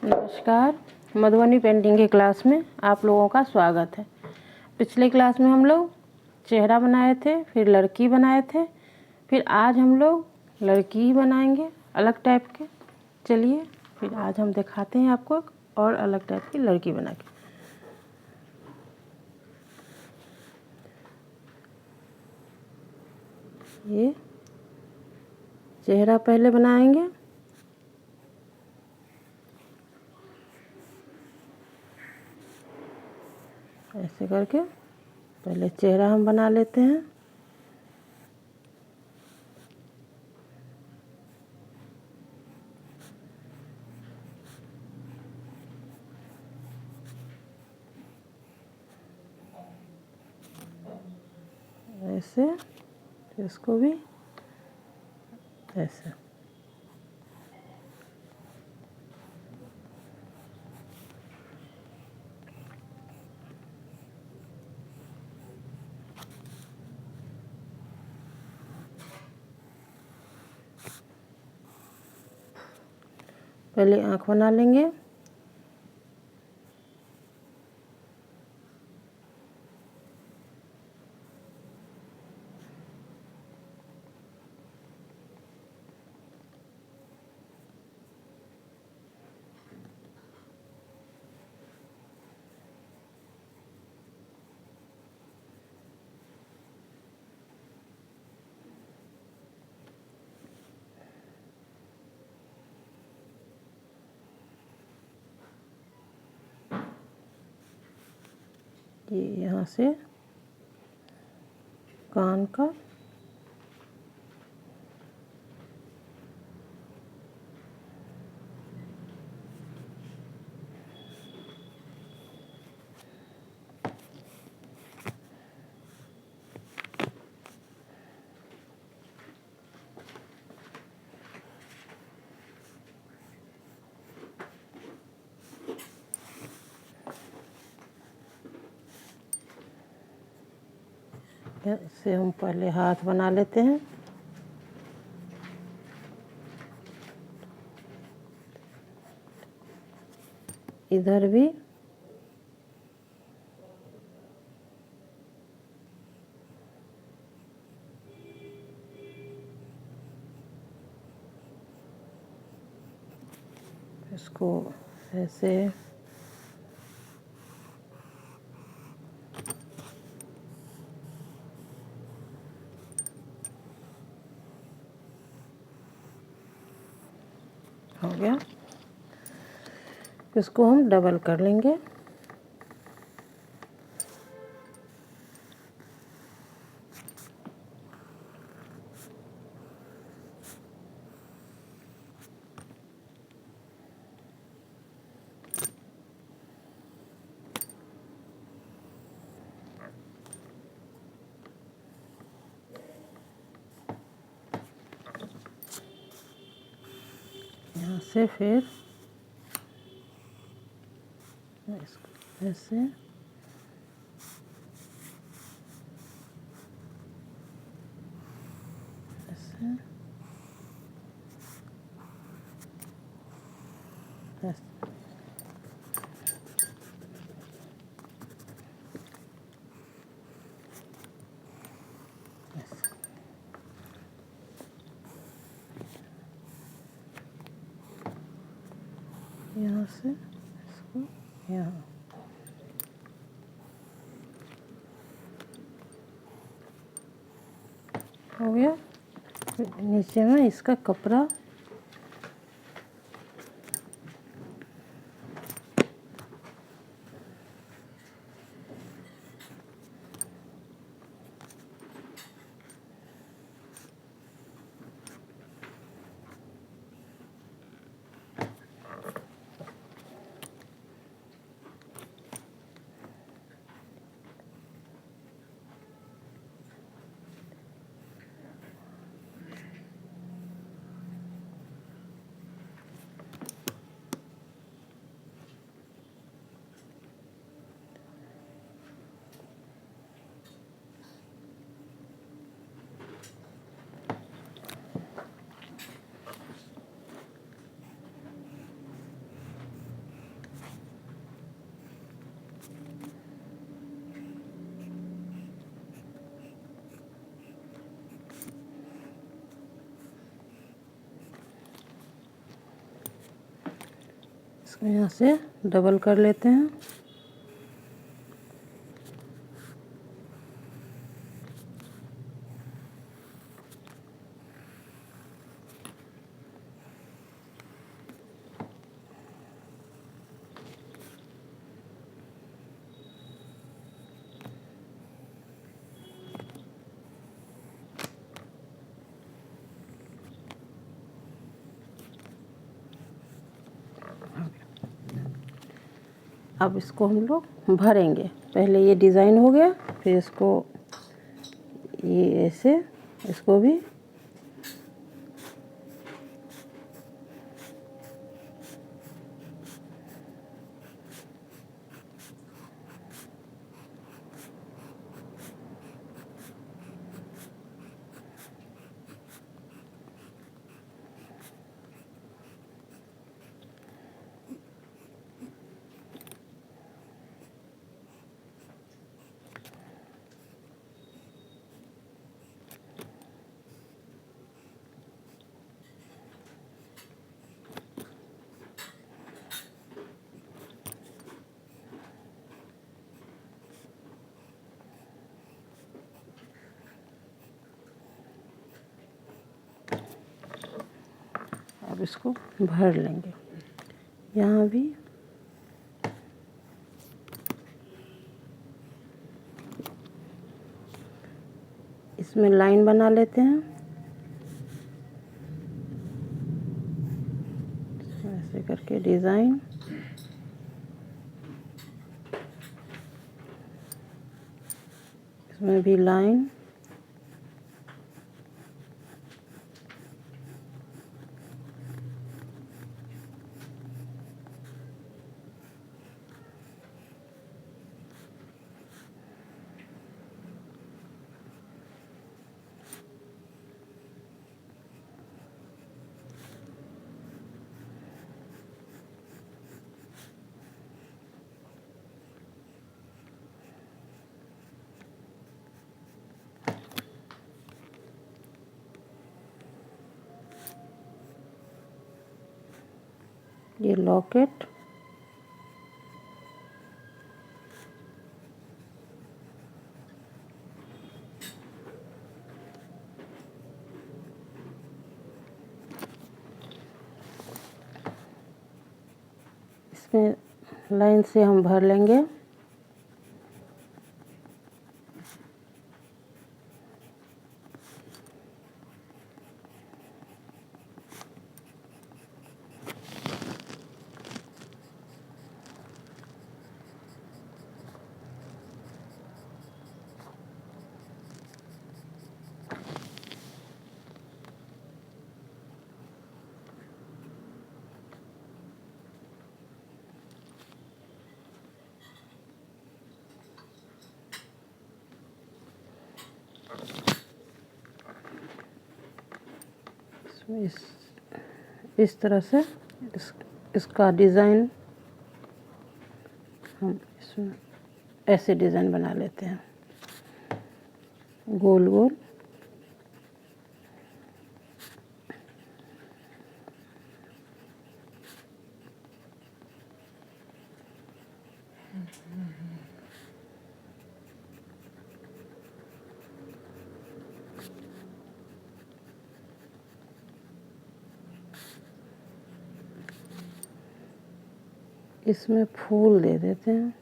नमस्कार। मधुबनी पेंटिंग की क्लास में आप लोगों का स्वागत है। पिछले क्लास में हम लोग चेहरा बनाए थे, फिर लड़की बनाए थे, फिर आज हम लोग लड़की ही बनाएंगे अलग टाइप के। चलिए फिर आज हम दिखाते हैं आपको और अलग टाइप की लड़की बना के। ये चेहरा पहले बनाएंगे। ऐसे करके पहले चेहरा हम बना लेते हैं। ऐसे फिर इसको भी ऐसे। पहले आँख बना लेंगे। ये यहाँ से कान का से हम पहले हाथ बना लेते हैं। इधर भी इसको ऐसे हो गया। इसको हम डबल कर लेंगे। यहाँ से फिर इसको ऐसे ऐसे ऐसे। यहाँ से इसको यहाँ हो गया। नीचे में इसका कपड़ा इसको यहाँ से डबल कर लेते हैं। अब इसको हम लोग भरेंगे। पहले ये डिज़ाइन हो गया, फिर इसको ये ऐसे, इसको भी अब इसको भर लेंगे। यहाँ भी इसमें लाइन बना लेते हैं, ऐसे करके डिज़ाइन। इसमें भी लाइन, ये लॉकेट, इसमें लाइन से हम भर लेंगे। इस तरह से इसका डिज़ाइन हम इसमें ऐसे डिज़ाइन बना लेते हैं, गोल गोल। इसमें फूल दे देते हैं।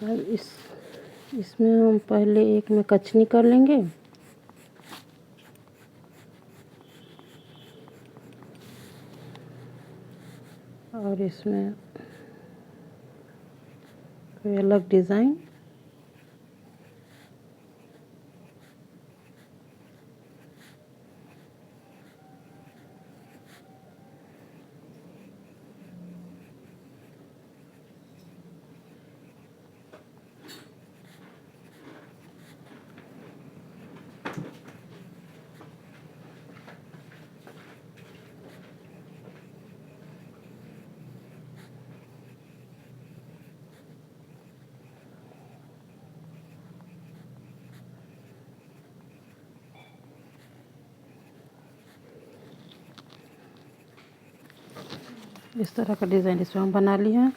अब इसमें हम पहले एक में कचनी कर लेंगे। और इसमें कोई अलग डिज़ाइन। इस तरह का डिज़ाइन इसमें हम बना लिए हैं।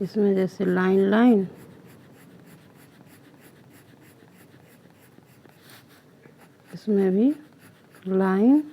इसमें जैसे लाइन लाइन, इसमें भी लाइन,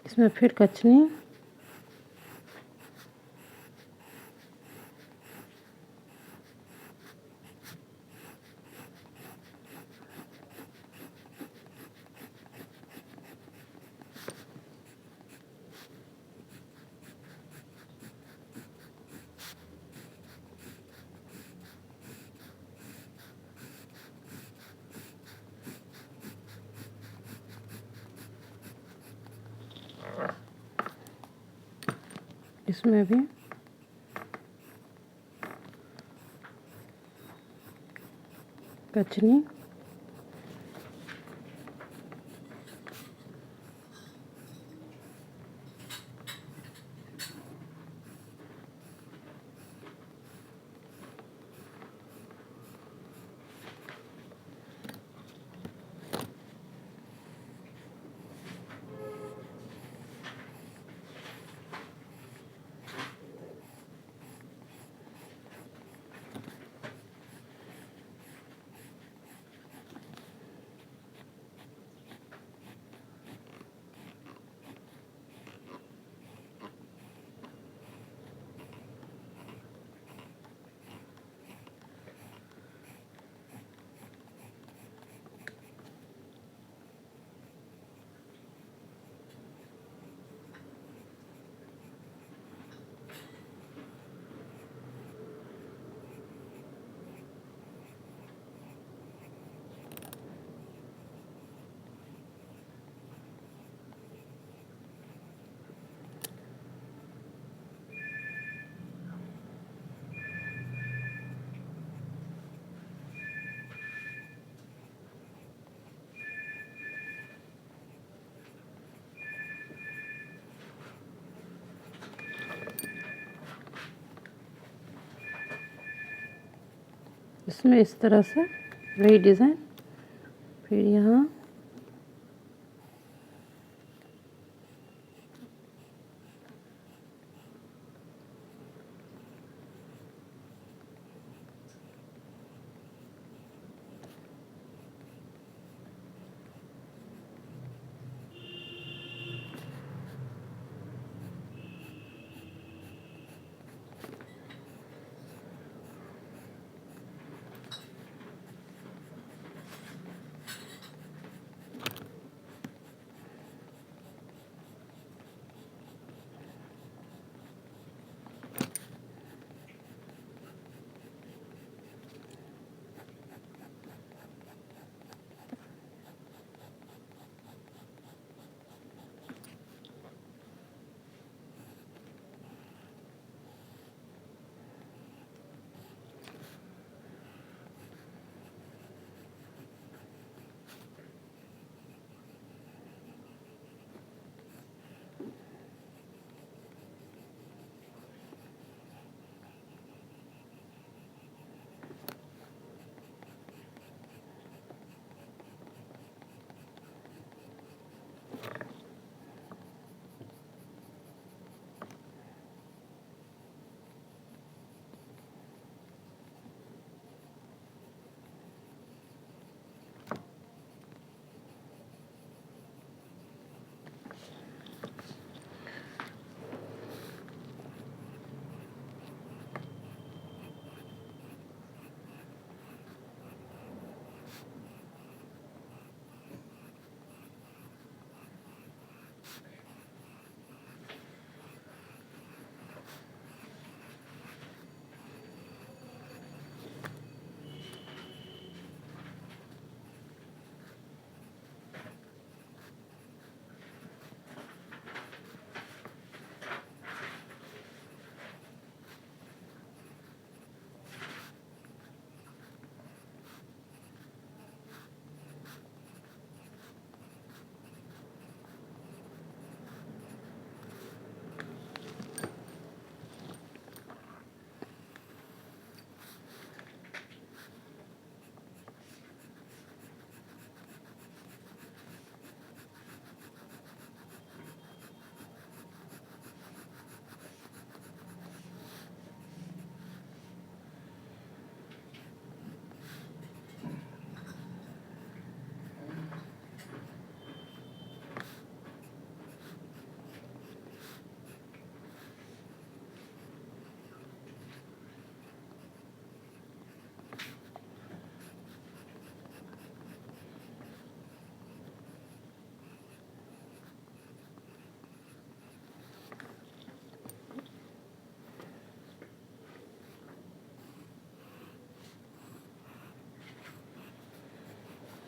इसमें फिर कचनी, इसमें भी कचनी, इसमें इस तरह से वही डिज़ाइन, फिर यहाँ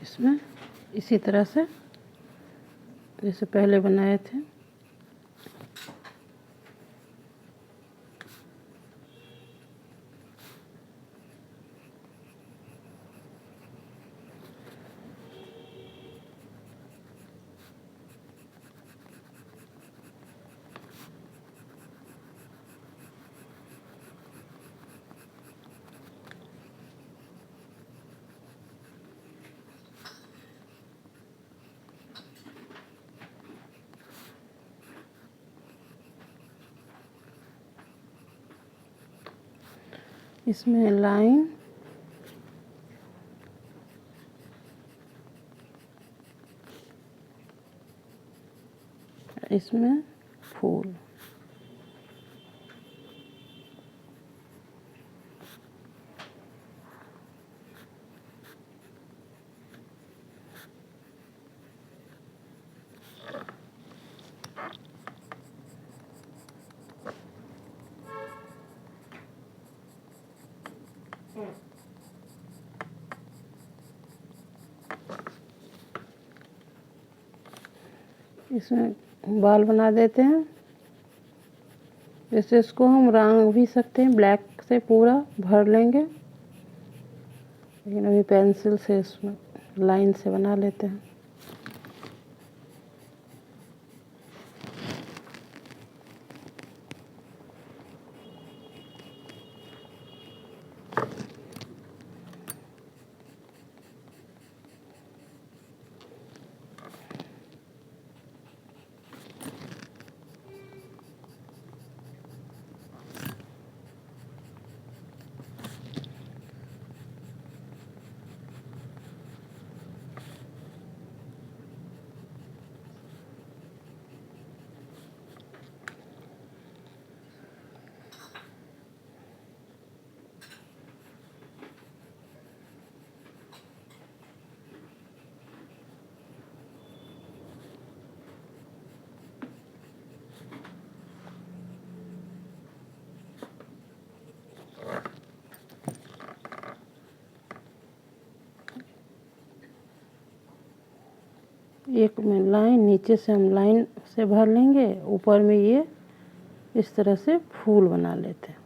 इसमें इसी तरह से जैसे पहले बनाए थे इसमें लाइन, इसमें फूल। इसमें बाल बना देते हैं। जैसे इसको हम रंग भी सकते हैं, ब्लैक से पूरा भर लेंगे, लेकिन अभी पेंसिल से इसमें लाइन से बना लेते हैं। एक में लाइन, नीचे से हम लाइन से भर लेंगे, ऊपर में ये इस तरह से फूल बना लेते हैं।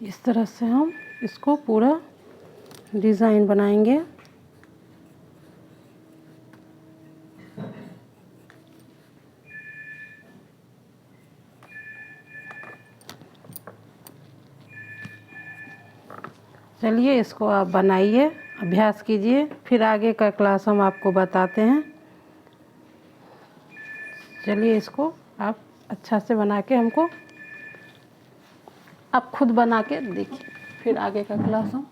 इस तरह से हम इसको पूरा डिज़ाइन बनाएंगे। चलिए इसको आप बनाइए, अभ्यास कीजिए, फिर आगे का क्लास हम आपको बताते हैं। चलिए इसको आप अच्छा से बना के हमको आप खुद बना के देखिए, फिर आगे का क्लास हम